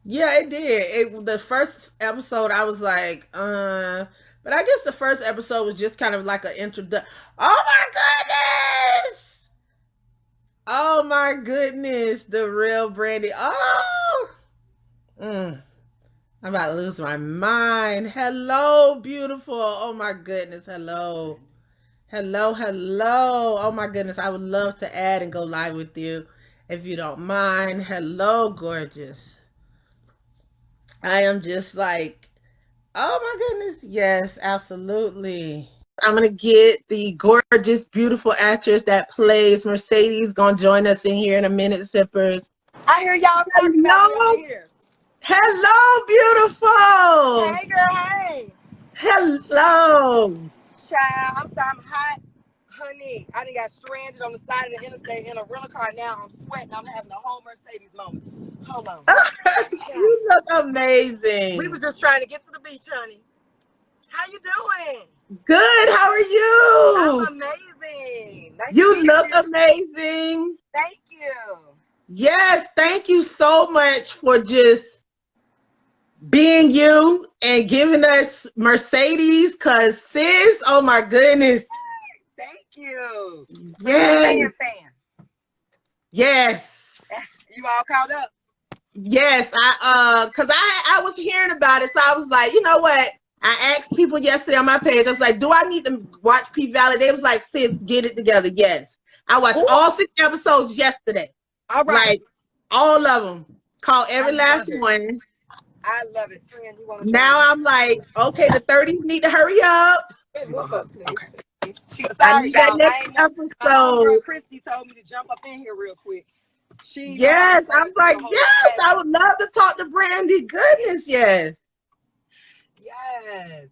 Yeah, it did. The first episode, I was like, but I guess the first episode was just kind of like an introduction. Oh my goodness! Oh my goodness, the real Brandee. Oh, mm, I'm about to lose my mind. Hello, beautiful. Oh my goodness. Hello. Hello, hello. Oh my goodness. I would love to add and go live with you if you don't mind. Hello, gorgeous. I am just like, oh my goodness. Yes, absolutely. I'm gonna get the gorgeous, beautiful actress that plays Mercedes gonna join us in here in a minute, sippers. I hear y'all talking about me over Hello, here. hello, beautiful. Hey, girl, hey. Hello. Child, I'm sorry, I'm hot. Honey, I done got stranded on the side of the interstate in a rental car. Now I'm sweating. I'm having a whole Mercedes moment. Hold on. You look We was amazing. just trying to get to the beach, honey. How you doing? Good. How are you? I'm amazing. Nice to You meet look you. amazing. Thank you. Yes, thank you so much for just being you and giving us Mercedes. Cause sis, oh my goodness. Thank you. So you a Yes, fan? yes. You all caught up? Yes, cause I was hearing about it, so I was like, you know what? I asked people yesterday on my page. I was like, do I need to watch P Valley? They was like, sis, get it together. Yes, I watched Ooh, all 6 episodes yesterday, all right. like all of them. Caught I every last love it. one. I love it. Friend, you want to join? Now I'm like, okay, the 30s need to hurry up. Hey, look up, please. Okay. I Sorry, need that y'all. next I ain't know. My episode. homegirl Christy told me to jump up in here real quick. She know I'm Yes, I'm fast through like, the whole yes, I traffic. would love to talk to Brandy. Goodness, yes. Yes.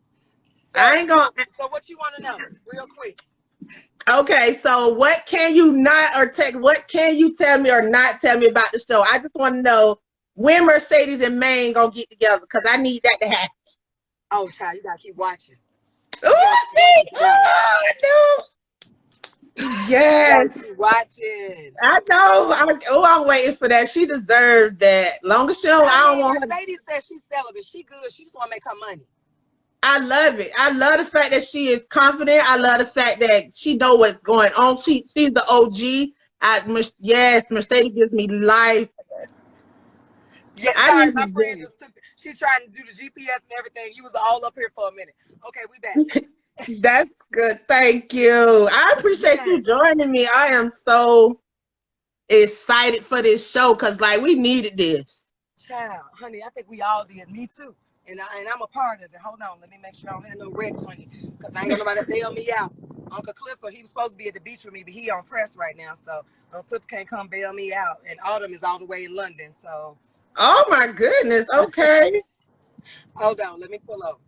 I So, ain't gonna. so what you want to know, real quick? Okay, so what can you not or take? What can you tell me or not tell me about the show? I just want to know when Mercedes and Maine gonna get together because I need that to happen. Oh, child, you gotta keep watching. You gotta Oh, keep watching, see, Valley. oh, I know. You gotta Yes, keep watching. I know. I'm waiting for that. She deserved that. Long as she don't, I I don't mean, want her. Mercedes says she's celibate. She good. She just want to make her money. I love it. I love the fact that she is confident. I love the fact that she know what's going on. She's the OG. Yes, Mercedes gives me life. Yeah, I sorry, need my friend to. just took. She trying to do the GPS and everything. You was all up here for a minute. Okay, we back. That's good. Thank you. I appreciate you Yes. joining me. I am so excited for this show because, like, we needed this. Child, honey, I think we all did. Me too. And I'm a part of it. Hold on, let me make sure I don't have no wreck, honey, because I ain't gonna nobody bail me out. Uncle Clifford, he was supposed to be at the beach with me, but he on press right now, so Uncle Clifford can't come bail me out. And Autumn is all the way in London, so Oh my goodness. Okay. hold on, let me pull up.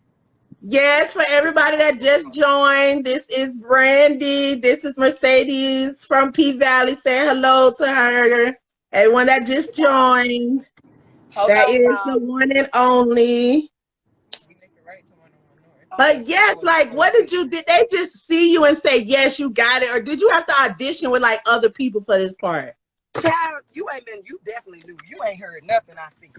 Yes, for everybody that just joined, this is Brandy. This is Mercedes from P Valley. Say hello to her. Everyone that just joined, Hold that on, is the y'all. one and only. We make it right to 101 North. Oh, But that's right. yes, That was like, North what did Beach. you, did they just see you and say, yes, you got it? Or did you have to audition with like other people for this part? Child, you ain't been. You definitely knew. You ain't heard nothing. I see.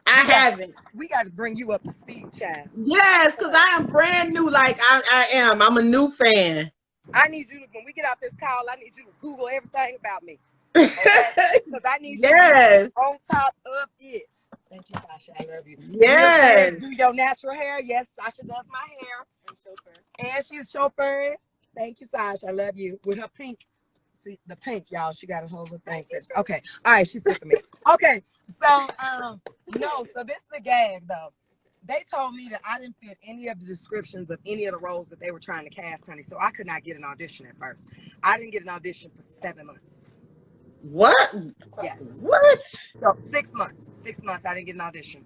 I We got. haven't. We got to bring you up to speed, child. Yes, Hold because on. I am brand new. Like I am. I'm a new fan. I need you to, when we get off this call, I need you to Google everything about me. Okay? Because I need you to be Yes, on top of it. Thank you, Sasha. I love you. Real yes. fast, do your natural hair. Yes, Sasha does my hair. And chauffeur. And she's chauffeuring. Thank you, Sasha. I love you. With her pink. See, the pink, y'all. She got a whole little thing. Okay. All right. She's sick of me. Okay. So, no. So this is the gag, though. They told me that I didn't fit any of the descriptions of any of the roles that they were trying to cast, honey. So I could not get an audition at first. I didn't get an audition for 7 months. What? Yes. What? So 6 months. 6 months I didn't get an audition.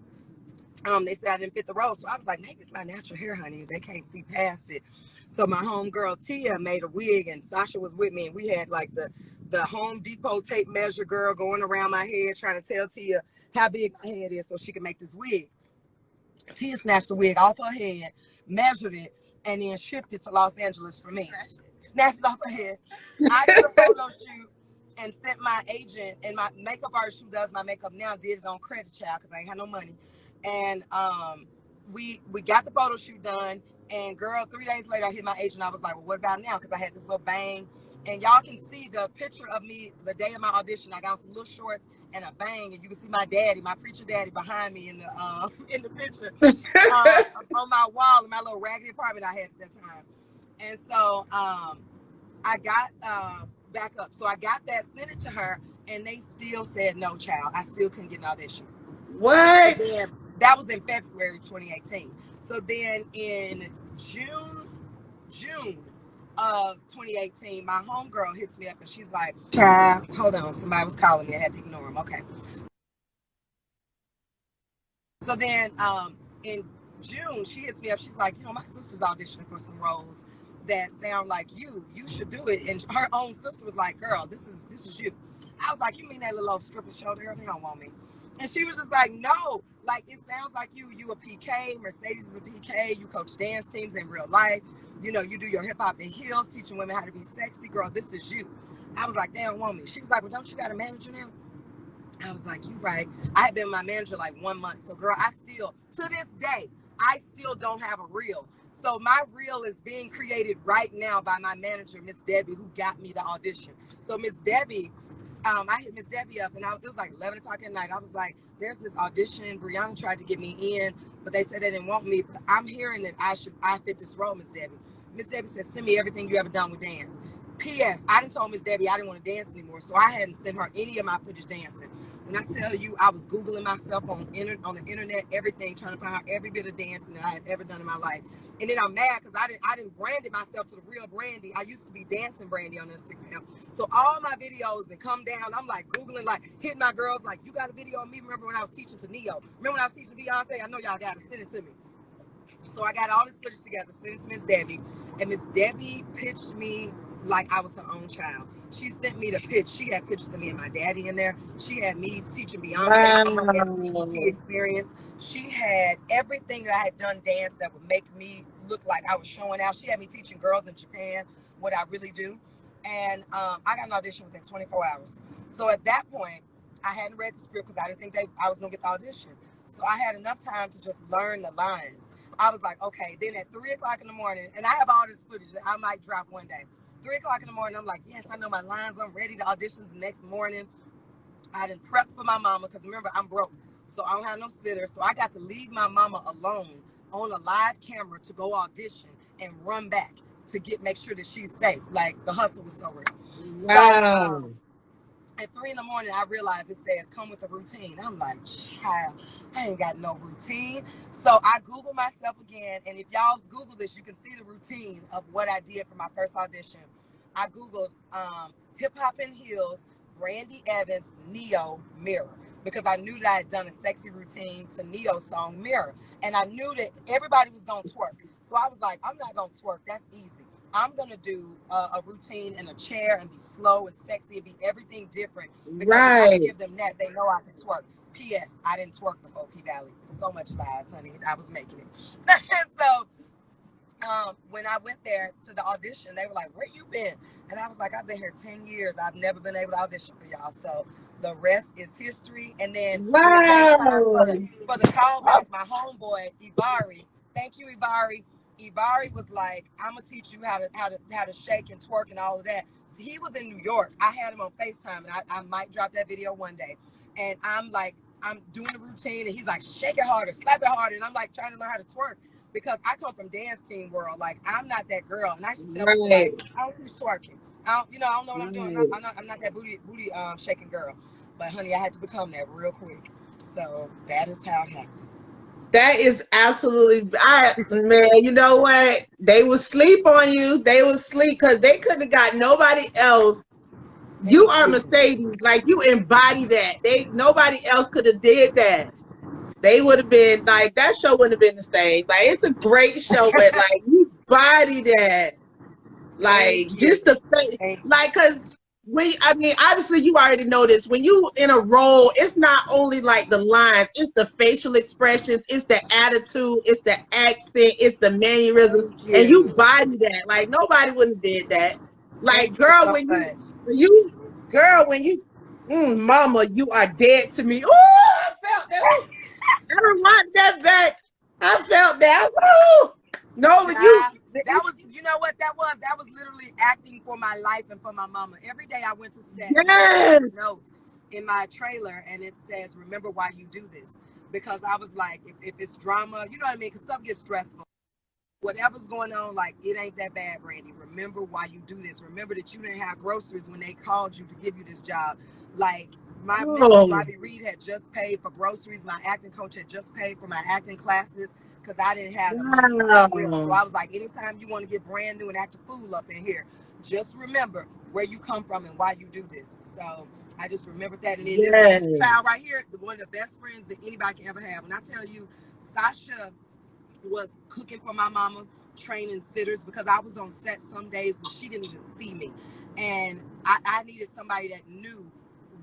They said I didn't fit the role. So I was like, maybe it's my natural hair, honey. They can't see past it. So my homegirl Tia made a wig and Sasha was with me and we had like the Home Depot tape measure girl going around my head trying to tell Tia how big my head is so she could make this wig. Tia snatched the wig off her head, measured it, and then shipped it to Los Angeles for me. Snatched it off her head. I did a photo shoot. and sent my agent and my makeup artist who does my makeup now did it on credit, child, because I ain't had no money. And we got the photo shoot done. And girl, 3 days later, I hit my agent. I was like, well, what about now? Because I had this little bang. And y'all can see the picture of me the day of my audition. I got some little shorts and a bang, and you can see my daddy, my preacher daddy, behind me in the in the picture on my wall in my little raggedy apartment I had at that time. And so I got back up. So I got that, sent it to her, and they still said no, child. I still couldn't get an audition. So What? then that was in February 2018. So then in June of 2018, my homegirl hits me up and she's like, child, hold on, somebody was calling me. I had to ignore him. Okay. So then in June, she hits me up. She's like, my sister's auditioning for some roles that sound like you. You should do it. And her own sister was like, girl, this is you. I was like, you mean that little old stripper show there? They don't want me. And she was just like, no, like it sounds like you. You a PK. Mercedes is a PK. You coach dance teams in real life. You do your hip hop in heels, teaching women how to be sexy. Girl, this is you. I was like, they don't want me. She was like, well, don't you got a manager now? I was like, you right. I had been my manager like 1 month. So girl, I still, to this day, I still don't have a reel. So my reel is being created right now by my manager, Miss Debbie, who got me the audition. So Miss Debbie, I hit Miss Debbie up and it was like 11 o'clock at night. I was like, there's this audition. Brianna tried to get me in, but they said they didn't want me. But I'm hearing that I fit this role, Miss Debbie. Miss Debbie said, send me everything you ever done with dance. P.S. I didn't tell Miss Debbie I didn't want to dance anymore, so I hadn't sent her any of my footage dancing. When I tell you, I was Googling myself on the internet, everything, trying to find out every bit of dancing that I had ever done in my life. And then I'm mad because I didn't brand it myself to the real Brandee. I used to be dancing Brandee on Instagram. So all my videos that come down, I'm like Googling, like hitting my girls, like, you got a video of me? Remember when I was teaching to Neo? Remember when I was teaching Beyonce? I know y'all got to send it to me. So I got all this footage together, sent it to Miss Debbie, and Miss Debbie pitched me like I was her own child. She sent me the pitch. She had pictures of me and my daddy in there. She had me teaching Beyonce from her BET Wow. experience. She had everything that I had done dance that would make me look like I was showing out. She had me teaching girls in Japan what I really do. And I got an audition within 24 hours. So at that point, I hadn't read the script because I didn't think I was going to get the audition. So I had enough time to just learn the lines. I was like, okay. Then at 3 o'clock in the morning, and I have all this footage that I might drop one day. 3 o'clock in the morning, I'm like, yes, I know my lines. I'm ready to auditions the next morning. I didn't prep for my mama because remember, I'm broke. So I don't have no sitter. So I got to leave my mama alone on a live camera to go audition and run back to make sure that she's safe. Like the hustle was so real. So Wow. at 3 in the morning, I realized it says come with a routine. I'm like, child, I ain't got no routine. So I Googled myself again. And if y'all Google this, you can see the routine of what I did for my first audition. I Googled hip hop in heels, Brandee Evans, Neo, Mirror. Because I knew that I had done a sexy routine to Neo's song Mirror. And I knew that everybody was going to twerk. So I was like, I'm not going to twerk. That's easy. I'm going to do a routine in a chair and be slow and sexy and be everything different because if I Right. give them that, they know I can twerk. P.S. I didn't twerk before P Valley. So much lies, honey. I was making it. So when I went there to the audition, they were like, where you been? And I was like, I've been here 10 years. I've never been able to audition for y'all. So the rest is history. And then when it came time for Wow. the callback, my homeboy, Ibari, thank you, Ibari. Ibari was like, I'm gonna teach you how to shake and twerk and all of that. So he was in New York. I had him on FaceTime, and I might drop that video one day. And I'm like, I'm doing the routine, and he's like, shake it harder, slap it harder, and I'm like trying to learn how to twerk because I come from dance team world. Like I'm not that girl, and I should tell people Right. like I don't teach twerking. I don't know what I'm doing. Right. I'm not that booty shaking girl. But honey, I had to become that real quick. So that is how it happened. That is absolutely, man, you know what? They would sleep on you. They would sleep because they couldn't have got nobody else. You Thank are you. Mercedes. Like you embody that. Nobody else could have did that. They would have been like that show wouldn't have been the same. Like it's a great show, but like you body that. Like Thank you. just the face, Thank you. like because I mean, obviously you already know this. When you in a role, it's not only like the lines, it's the facial expressions, it's the attitude, it's the accent, it's the mannerisms, Thank and you you. body that. Like nobody wouldn't have did that. Like Thank you girl, so much. when you girl, when you, mama, you are dead to me. Oh, I felt that. Ooh, I don't want that back. I felt that. Woo! No, when you, Child, that was, you know what that was? That was literally acting for my life and for my mama. Every day I went to set and I had yes, a note in my trailer and it says, remember why you do this. Because I was like, if it's drama, you know what I mean? Because stuff gets stressful. Whatever's going on, like it ain't that bad, Brandee. Remember why you do this. Remember that you didn't have groceries when they called you to give you this job. Like my mentor, oh, Robbie Reed, had just paid for groceries. My acting coach had just paid for my acting classes because I didn't have the money for real. So wow, I was like, anytime you want to get brand new and act a fool up in here, just remember where you come from and why you do this. So I just remembered that. And then this yes, child right here, one of the best friends that anybody can ever have. When I tell you, Sasha was cooking for my mama, training sitters because I was on set some days and she didn't even see me. And I needed somebody that knew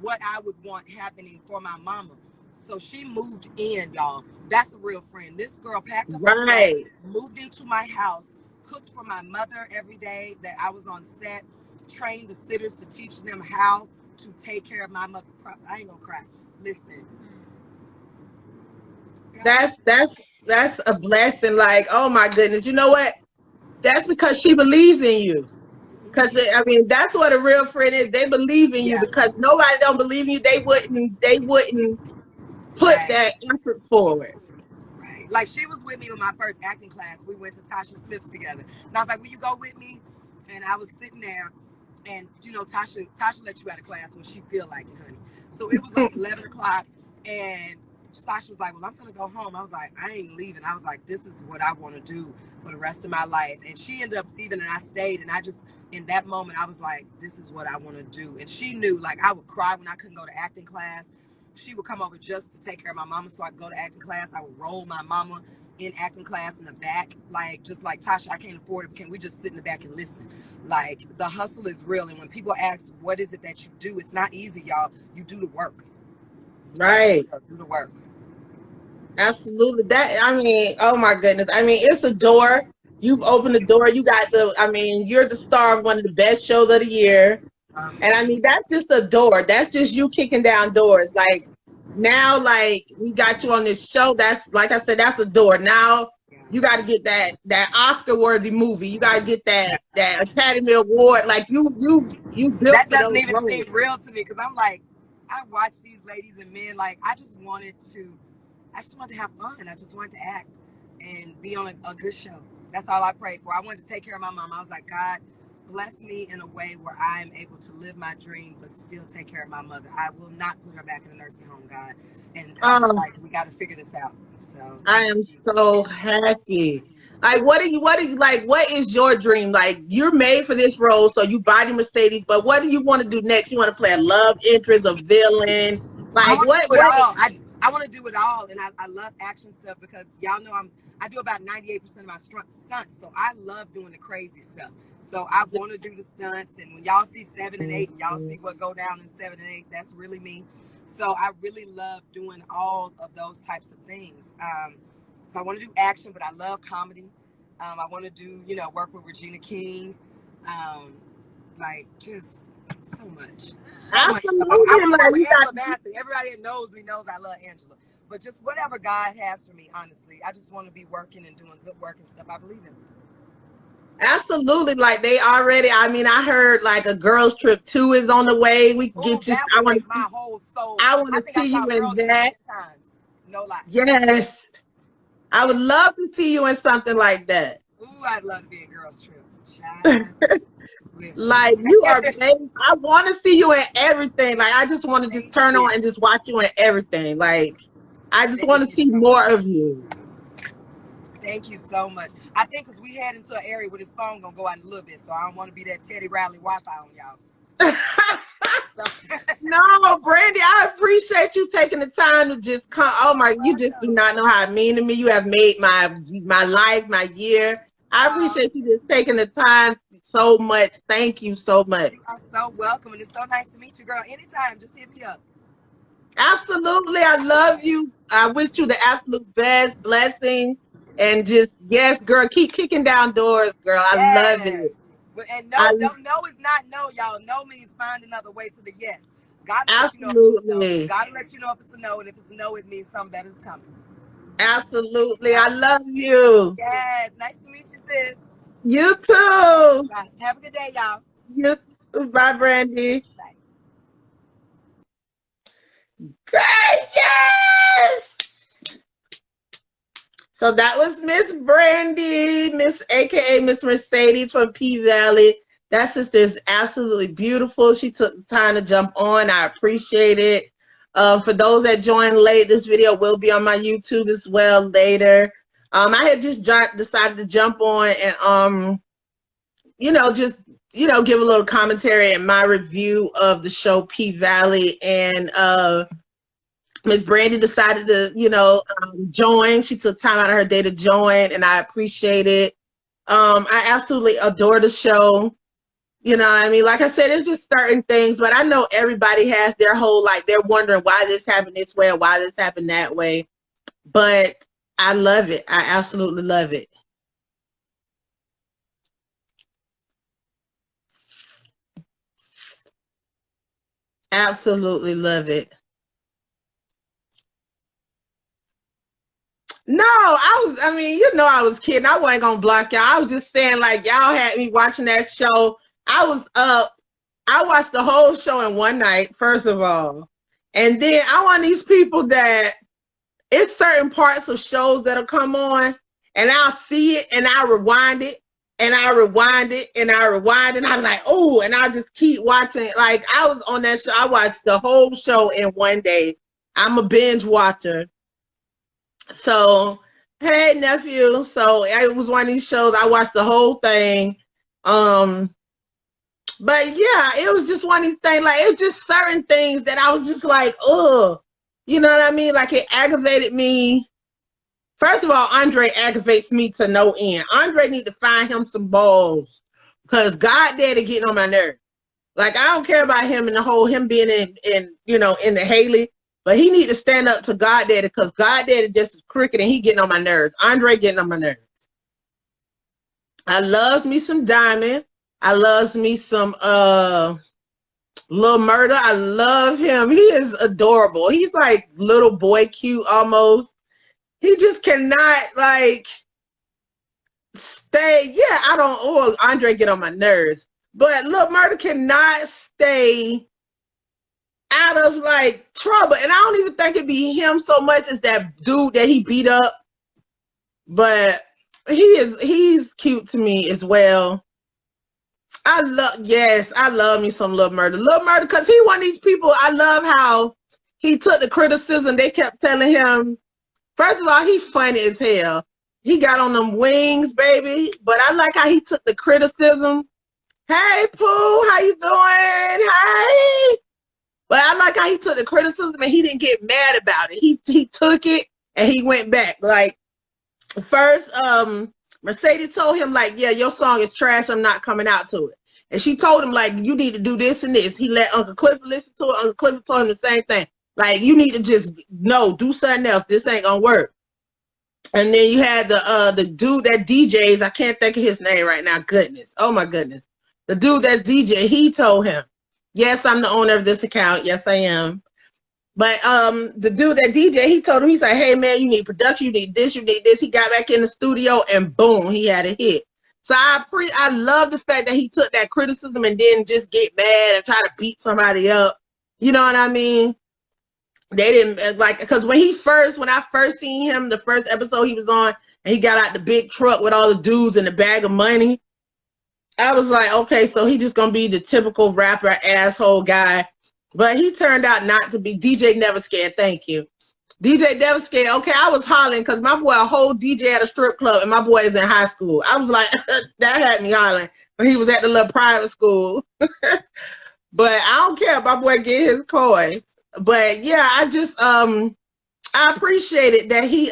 what I would want happening for my mama. So she moved in, y'all. That's a real friend. This girl packed up her stuff, right. moved into my house, cooked for my mother every day that I was on set, trained the sitters to teach them how to take care of my mother. I ain't gonna cry. Listen, God, That's that's a blessing. Like, oh my goodness, you know what? That's because she believes in you. Because I mean, that's what a real friend is. They believe in you. yeah, Because nobody don't believe in you, they wouldn't put right. that effort forward. Right. Like she was with me on my first acting class. We went to Tasha Smith's together. And I was like, will you go with me? And I was sitting there and you know, Tasha let you out of class when she feel like it, honey. So it was like 11 o'clock and Sasha was like, well, I'm gonna go home. I was like, I ain't leaving. I was like, this is what I want to do for the rest of my life. And she ended up leaving and I stayed and I just in that moment I was like, this is what I want to do. And she knew like I would cry when I couldn't go to acting class. She would come over just to take care of my mama so I could go to acting class. I would roll my mama in acting class in the back, like just like Tasha, I can't afford it. Can we just sit in the back and listen? Like the hustle is real. And when people ask, what is it that you do? It's not easy, y'all. You do the work. Like, Right. do the work. Absolutely. That I mean, oh my goodness. I mean, it's a door. You've opened the door. You got the. I mean, you're the star of one of the best shows of the year. And I mean, that's just a door. That's just you kicking down doors. Like now, like we got you on this show. That's like I said, that's a door. Now Yeah. you got to get that Oscar worthy movie. You got to get Yeah. that Academy Award. Like you built That for doesn't those even roles. seem real to me because I'm like, I watch these ladies and men. Like, I just wanted to have fun. I just wanted to act and be on a good show. That's all I prayed for. I wanted to take care of my mom. I was like, God, bless me in a way where I am able to live my dream, but still take care of my mother. I will not put her back in a nursing home, God. And I was Um, like, we got to figure this out. So I thank am you, Jesus. so happy. Like, what are you like? What is your dream? Like, you're made for this role, so you body Mercedes. But what do you want to do next? You want to play a love interest, a villain? I Like, want to what? do it What? all. I want to do it all, and I love action stuff because y'all know I do about 98% of my stunts, so I love doing the crazy stuff. So I want to do the stunts, and when y'all see 7 and 8, and y'all see what go down in 7 and 8, that's really me. So I really love doing all of those types of things. So I want to do action, but I love comedy. I want to do work with Regina King, um, like just so much. So much stuff. I Absolutely. want to work Like, with you got Angela Bassett. Everybody that knows me knows I love Angela. But just whatever God has for me, honestly, I just want to be working and doing good work and stuff I believe in. absolutely like they already. I mean, I heard like a girls trip 2 is on the way. We can Oh, get you. that I would want make to my see. whole soul. I want I to think I see saw you in Girls Trip that. 10 times. No lie. Yes, I Yeah. would love to see you in something like that. Ooh, I'd love to be a girls trip. Child, listen. Like you are babe, I want to see you in everything. Like I just want to just Thank turn you. on and just watch you in everything. Like I just want Thank to you see so more much. of you. Thank you so much. I think because we head into an area where this phone gonna go out in a little bit, so I don't want to be that Teddy Riley Wi-Fi on y'all. So No, Brandee, I appreciate you taking the time to just come. Oh my, you just do welcome. not know how mean to me. You have made my life, my year. I Uh, appreciate you just taking the time so much. Thank you so much. you are so welcome, and it's so nice to meet you, girl. Anytime, just hit me up. Absolutely. I love you. I wish you the absolute best blessing. And just, yes, girl, keep kicking down doors, girl. I love Yes. it. And I no is not no, y'all. No means find another way to the yes. God will let you know if it's a no. absolutely, God will let you know if it's a no, and if it's a no, it means something better is coming. absolutely. I Yeah. love you. Yes. Nice to meet you, sis. You All right. too. Bye. Have a good day, y'all. You too. Bye, Brandee. Bye. Gracious. So that was Miss Brandee, Miss AKA Miss Mercedes from P Valley. That sister is absolutely beautiful. She took the time to jump on. I appreciate it. For those that joined late, this video will be on my YouTube as well later. I had just decided to jump on and just give a little commentary and my review of the show P Valley, and Miss Brandee decided to, join. She took time out of her day to join, and I appreciate it. I absolutely adore the show. You know what I mean? Like I said, it's just certain things, but I know everybody has their whole, like, they're wondering why this happened this way or why this happened that way. But I love it. I absolutely love it. Absolutely love it. No, I mean, I was kidding. I wasn't gonna block y'all. I was just saying, like, y'all had me watching that show. I was up. I watched the whole show in one night, first of all. And then I want these people that it's certain parts of shows that'll come on and I'll see it and I'll rewind it and I rewind it and I rewind it. And I'm like, oh, and I'll just keep watching it. Like, I was on that show. I watched the whole show in one day. I'm a binge watcher. So, hey, nephew. So it was one of these shows. I watched the whole thing. But yeah, it was just one of these things. Like, it was just certain things that I was just like, ugh. You know what I mean? Like, it aggravated me. First of all, Andre aggravates me to no end. Andre need to find him some balls. Because God daddy getting on my nerves. Like, I don't care about him and the whole him being in the Haley. But he need to stand up to God daddy, because God daddy just is crooked and he getting on my nerves. Andre getting on my nerves. I loves me some Diamond. I loves me some Lil Murder. I love him. He is adorable. He's like little boy cute almost. He just cannot, like, stay. Yeah, I don't. Oh, Andre get on my nerves. But Lil Murder cannot stay out of, like, trouble. And I don't even think it'd be him so much as that dude that he beat up. But he's cute to me as well. I love me some Lil Murder. Lil Murder, because he one of these people. I love how he took the criticism. They kept telling him, first of all, he funny as hell. He got on them wings, baby. But I like how he took the criticism. Hey, Pooh, how you doing? Hey. But I like how he took the criticism and he didn't get mad about it. He took it and he went back. Like, first, Mercedes told him, like, yeah, your song is trash. I'm not coming out to it. And she told him, like, you need to do this and this. He let Uncle Clifford listen to it. Uncle Clifford told him the same thing. Like, you need to just, no, do something else. This ain't gonna work. And then you had the dude that DJs. I can't think of his name right now. Goodness. Oh, my goodness. The dude that DJ, he told him, yes, I'm the owner of this account. Yes, I am. But the dude that DJ, he told him, he's like, hey, man, you need production, you need this, you need this. He got back in the studio and boom, he had a hit. So I love the fact that he took that criticism and didn't just get mad and try to beat somebody up. You know what I mean? They didn't, like, because when I first seen him, the first episode he was on, and he got out the big truck with all the dudes and the bag of money, I was like, okay, so he just gonna be the typical rapper asshole guy. But he turned out not to be. DJ Never Scared, thank you. DJ Never Scared. Okay, I was hollering because my boy a whole DJ at a strip club and my boy is in high school. I was like, that had me hollering. But he was at the little private school. But I don't care. My boy get his coins. But yeah, I just I appreciated that he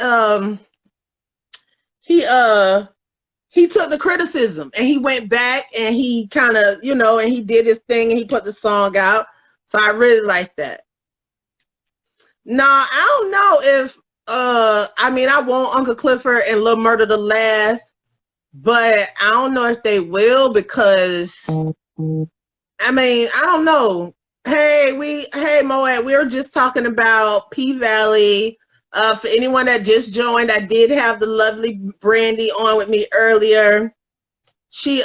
took the criticism and he went back and he kind of, and he did his thing and he put the song out. So I really like that. Now, I don't know if I want Uncle Clifford and Lil Murder to last. but I don't know if they will because I mean, I don't know. Hey Moed, we were just talking about P Valley. For anyone that just joined, I did have the lovely Brandee on with me earlier. She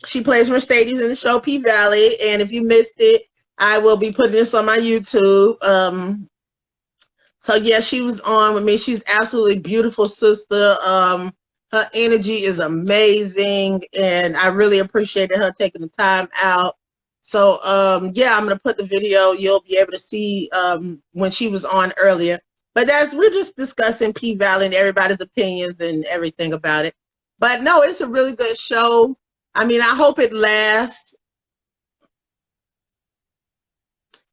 she plays Mercedes in the show P Valley, and if you missed it, I will be putting this on my YouTube. So yeah, she was on with me. She's absolutely beautiful sister. Her energy is amazing, and I really appreciated her taking the time out. So yeah, I'm gonna put the video. You'll be able to see when she was on earlier. But we're just discussing P Valley and everybody's opinions and everything about it. But no, it's a really good show. I mean, I hope it lasts.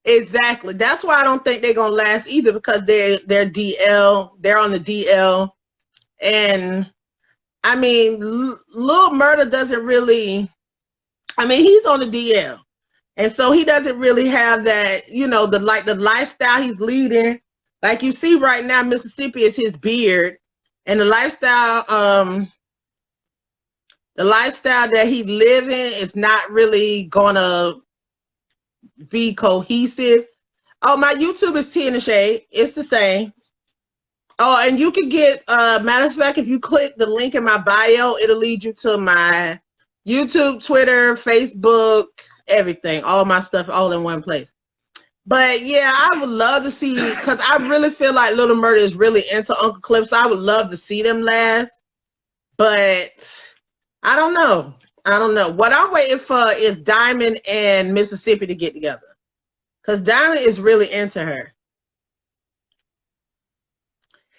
Exactly. That's why I don't think they're gonna last either because they're DL. They're on the DL, and I mean, Lil Murda doesn't really. I mean, he's on the DL, and so he doesn't really have that. You know, the lifestyle he's leading. Like you see right now, Mississippi is his beard, and the lifestyle that he's living is not really gonna be cohesive. Oh, my YouTube is Tea in the Shade. It's the same. Oh, and you can get matter of fact, if you click the link in my bio, it'll lead you to my YouTube, Twitter, Facebook, everything, all my stuff all in one place. But yeah, I would love to see because I really feel like Little Murda is really into Uncle Cliff, so I would love to see them last. But I don't know. I don't know. What I'm waiting for is Diamond and Mississippi to get together. Because Diamond is really into her.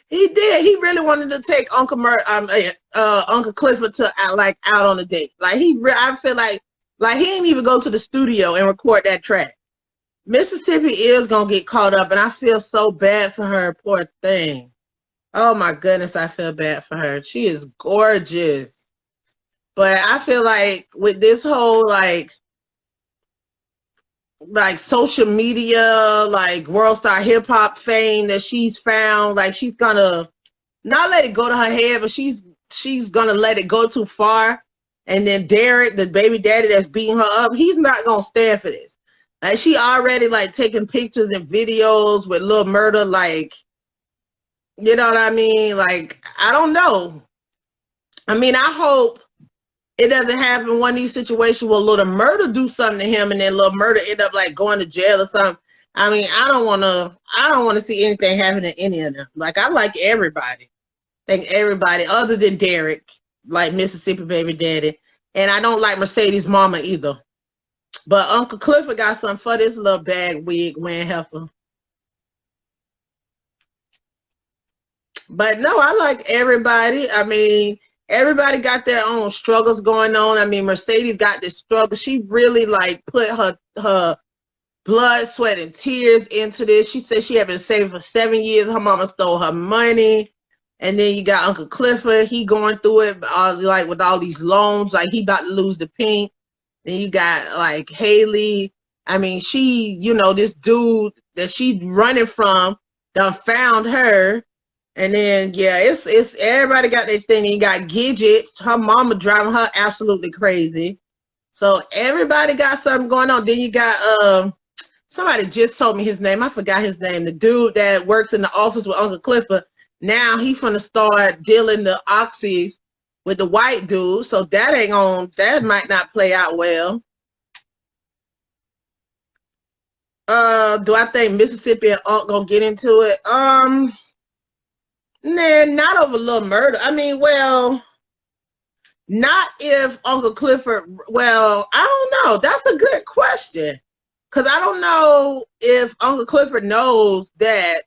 He did. He really wanted to take Uncle Clifford to out on a date. Like I feel like he didn't even go to the studio and record that track. Mississippi is gonna get caught up, and I feel so bad for her. Poor thing. Oh my goodness, I feel bad for her. She is gorgeous, but I feel like with this whole like social media, like world star hip hop fame that she's found, like she's gonna not let it go to her head, but she's gonna let it go too far. And then Derek, the baby daddy that's beating her up, he's not gonna stand for this. Like she already like taking pictures and videos with Lil Murda, like you know what I mean? Like I don't know. I mean, I hope it doesn't happen one of these situations where Little Murda do something to him and then Little Murda end up like going to jail or something. I mean, I don't want to see anything happen to any of them. Like I like everybody. Think everybody other than Derek, like Mississippi baby daddy. And I don't like Mercedes mama either. But Uncle Clifford got something for this little bag wig wearing heifer. But no, I like everybody. I mean, everybody got their own struggles going on. I mean, Mercedes got this struggle. She really like put her blood, sweat, and tears into this. She said she had been saving for 7 years. Her mama stole her money. And then you got Uncle Clifford. He going through it like with all these loans. Like he about to lose the pink. Then you got like Haley. I mean, she, you know, this dude that she's running from done found her. And then yeah, it's everybody got their thing. And you got Gidget, her mama driving her absolutely crazy. So everybody got something going on. Then you got somebody just told me his name. I forgot his name. The dude that works in the office with Uncle Clifford. Now he finna start dealing the oxys with the white dude. So that might not play out well. Do I think Mississippi and Unc gonna get into it? Nah, not over Little Murda. I mean, well, not if Uncle Clifford. Well, I don't know. That's a good question. Because I don't know if Uncle Clifford knows that